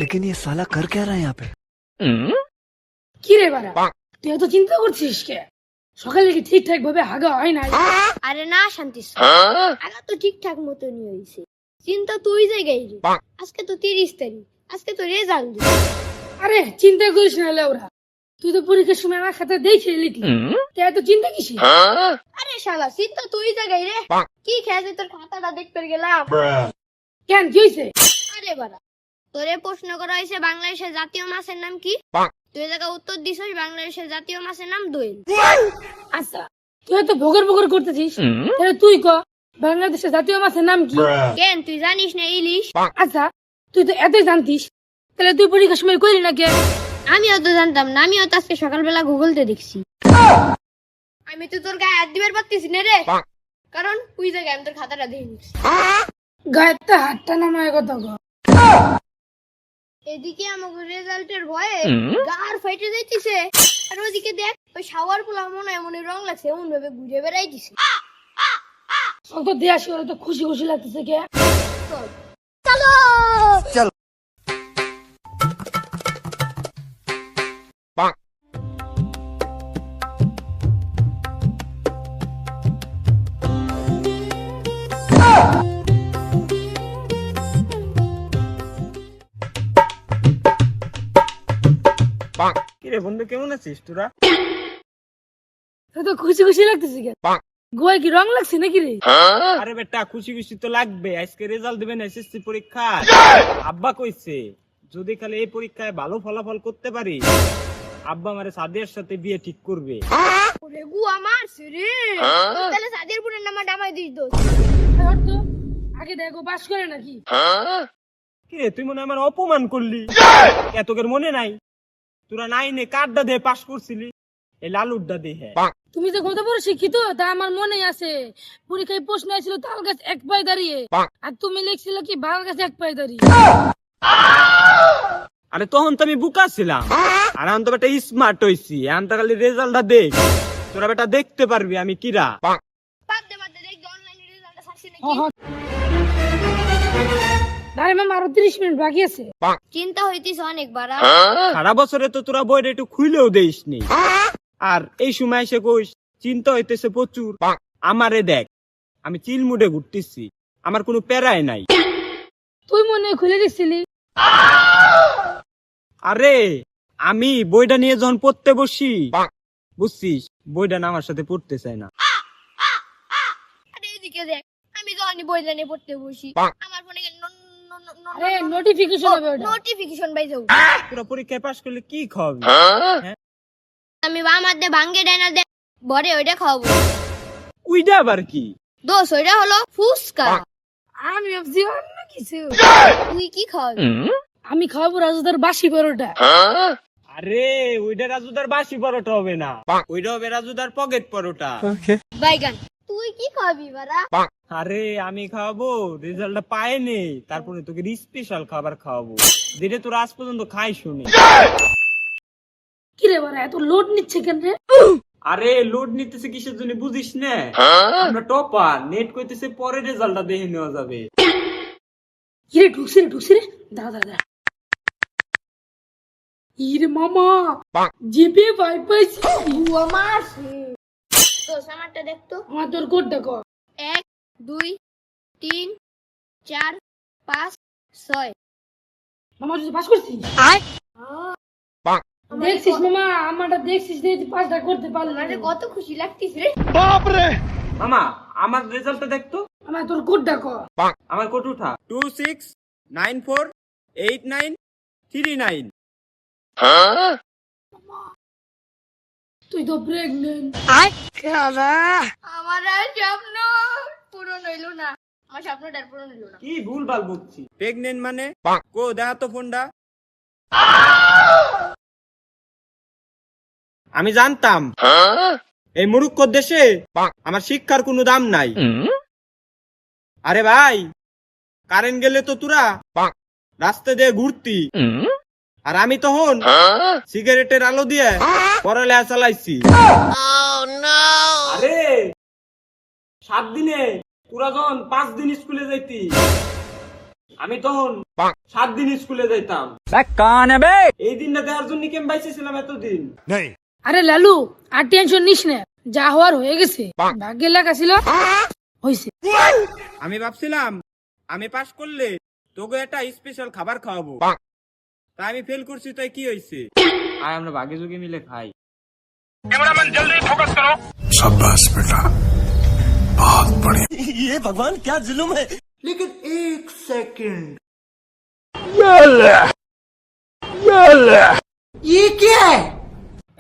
लेकिन ये साला कर क्या रहा है यहाँ पे? কি রে বাড়া, তুই এত চিন্তা করছিস কে? সকালে কি ঠিকঠাক ভাবে হাগা হয় নাই? আরে না শান্তি, আগা তো ঠিকঠাক মতনই হয়েছে। চিন্তা তুই জায়গায় রে। আজকে তো 30 তারিখ, আজকে তো রেজাল্ট। আরে চিন্তা করিস না লেওরা, তুই তো পরীক্ষার সময় আমার খাতা দেখে লিখলি, তুই এত চিন্তা কিসের? আরে শালা চিন্তা তুই জায়গায় রে। কি খেয়েছে তোর খাতাটা দেখতে গেলাম। কেন কি হয়েছে? আরে বাড়া, তোরে প্রশ্ন করা হয়েছে বাংলাদেশের জাতীয় মাছের নাম কি? তুই জায়গা উত্তর দিছিস বাংলাদেশের জাতীয় মাছের নাম দোয়েল। আচ্ছা, তুই এত ভোগর ভোগর করতেছিস, তাহলে তুই ক বাংলাদেশের জাতীয় মাছের নাম কি? কেন তুই জানিস না ইলিশ? আচ্ছা, তুই তো এতই জানতিস, তাহলে তুই পরীক্ষার সময় করলি না কে? আমিও তো জানতাম না, আমিও তো আজকে সকালবেলা গুগলতে দেখছি। আমি তো তোর গায়ে হাত দিবার পারতেছি না রে, কারণ তুই জায়গায় আমি তোর খাতাটা দেখে নিচ্ছি। গায়ের হাতটা নামায় কত গো। এদিকে আমাকে রেজাল্টের ভয়ে গার ফাইটে যাইতেছে, আর ওদিকে দেখ ওই শাওয়ার পোলা মনে হয় মনে রং লাগছে, এমন ভাবে ঘুরে বেড়াইতেছে। অত দেয়া শিওর তো খুশি খুশি লাগতেছে কে? চলো चल কিরে বন্ধু, কেমন আছিস তোরা? তো খুশি খুশি লাগতেছে কে? গোয়া কি রং লাগছে নাকি রে? আরে বেটা, খুশি খুশি তো লাগবে, আজকে রেজাল্ট দিবেন এসএসসি পরীক্ষা। আব্বা কইছে যদি খালি এই পরীক্ষায় ভালো ফলাফল করতে পারি, আব্বা আমারে সাদিয়ার সাথে বিয়ে ঠিক করবে। ওরে গুয়া মারছে রে, তাহলে সাদের পুরের নামা ডামাই দিস দোস। আর তো আগে দেখো পাস করে নাকি? কিরে তুই মনে হয় আমার অপমান করলি, এতকের মনে নাই? তোরা নাইনে কার্ডটা দিয়ে পাস করছিলি, এই লালুরটা দিয়ে। তুমি যে কত বড় শিক্ষিত তা আমার মনে আছে। পরীক্ষায় প্রশ্ন আসছিল তাল গাছ এক পায়ে দাঁড়িয়ে, আর তুমি লিখছিল কি বাল গাছ এক পায়ে দাঁড়িয়ে। আরে তখন তো আমি বুকা ছিলাম, আর এখন তো বেটা স্মার্ট হইছি। এখন তো খালি রেজাল্টটা দেখ, তোরা বেটা দেখতে পারবি আমি কিরা। বাদ দে দেখ অনলাইনে রেজাল্টটা ছাড়ছে নাকি। আরে মামা আরো 30 মিনিট বাকি আছে। চিন্তা হইতিস অনেক বাড়া। সারা বছরে তো তোরা বইটা একটু খুইলেও দেইস নি, আর এই সময় এসে কইস চিন্তা হইতেছে প্রচুর। আমারে দেখ, আমি চিল মুডে ঘুরতেছি, আমার কোনো প্যারাই নাই। তুই মনে হয় খুলে দিচ্ছিলি। আরে আমি বইটা নিয়ে যখন পড়তে বসি, বুঝছিস বইটা না আমার সাথে পড়তে চায় না। আরে এদিকে দেখ, আমি যখনই বই জানিয়ে পড়তে বসি, আমার ফোনে আরে নোটিফিকেশন হবে ওটা। নোটিফিকেশন বাইজে। তোরা পরীক্ষায় পাশ করলে কি খাওয়াবি? আমি আমার দে ভাঙ্গে ডাইনা দে বড়ে ওইটা খাওয়াবো। উইডা আবার কি? দোষ ওইটা হলো ফুসকা। আমি ভাবছি অন্য কিছু। তুই কি খাওয়াবি? আমি খাওয়াবো রাজুদার বাসি পরোটা। আরে ওইটা রাজুদার বাসি পরোটা হবে না, ওইটা হবে রাজুদার পকেট পরোটা। বাইগান। তুই কি খাওয়াবি বাড়া? আরে আমি খাওয়াবো, রেজাল্টটা পাইনি, তারপরে তোকে স্পেশাল খাবার খাওয়াবো, যেটা তোরা আজ পর্যন্ত খাই শুনি। কি রে বাড়া এত লোড নিচ্ছে কেন রে? আরে লোড নিতেছে কিসের জন্য বুঝিস না? আমরা টপার, নেট কইতেছে পরে রেজাল্টটা দেখে নেওয়া যাবে। কি রে ঢুকছি রে দাদা দাদা। ইরে মামা জিপে ভাই পাইছি। বুয়া মারছে। দোষ আমারটা দেখতো। আমার তোর কোড দেখো। 1 2 3 4 5 6। মামা তুই পাস করছিস? দেখছিস মামা, আমারটা দেখছিস, দেখছি পাসটা করতে পারলি। আরে কত খুশি লাগতিস রে। মামা আমার রেজাল্টটা দেখতো। আমার তোর কোড দেখো। আমার কোড উঠা 26948939। তুই তো প্রেগনেন্ট। আমার আর স্বপ্ন পূরণ হইল না, আমার স্বপ্নটা আর পূরণ হইল না। কি ভুলভাল বকছি? প্রেগনেন্ট মানে কো দেখা তো ফোনটা। আমি জানতাম এই মূর্খ দেশে আমার শিক্ষার কোনো দাম নাই। আরে ভাই, কারেন্ট গেলে তো তোরা রাস্তা দিয়ে ঘুরতি, আর আমি তখন সিগারেটের আলো দিয়ে পড়ালেখা চালাইছি। আরে 7 দিনে তোরা যখন 5 দিন স্কুলে যাইতি, আমি তখন 7 দিন স্কুলে যাইতাম। এই দিনটা দেওয়ার জন্য কেম বাইসেছিলাম এতদিন। আরে লালু আর টেনশন নিস না, যা হওয়ার হয়ে গেছে, ভাগ্যে লেখা ছিল হয়েছে। আমি ভাবছিলাম আমি পাস করলে তোকে একটা স্পেশাল খাবার খাওয়াবো, তাই আমি ফেল করছি, তাই কি হয়েছে? আয় আমরা ভাগে যোগে মিলে খাই। शाबाश बेटा, बहुत बढ़िया। ये भगवान क्या जुल्म है। लेकिन एक सेकंड, ये क्या है?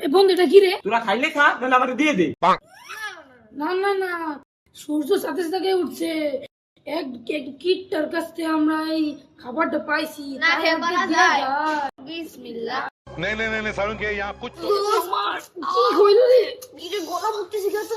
এই বন্ধুটা কি রে? তোরা খাইলে খা, নাহলে আমাকে দিয়ে দে। না না না, সূর্য সাথে সাথে উঠছে, এক কিটটার কাছ থেকে আমরা এই খাবারটা পাইছি, না তাই খেয়ে ওকে বলা দেয়া যায়। যায়। বিসমিল্লাহ। नहीं नहीं नहीं सारुण के यहाँ कुछ কি হইল রে? কি যে গলা মুখতে শিখাছো।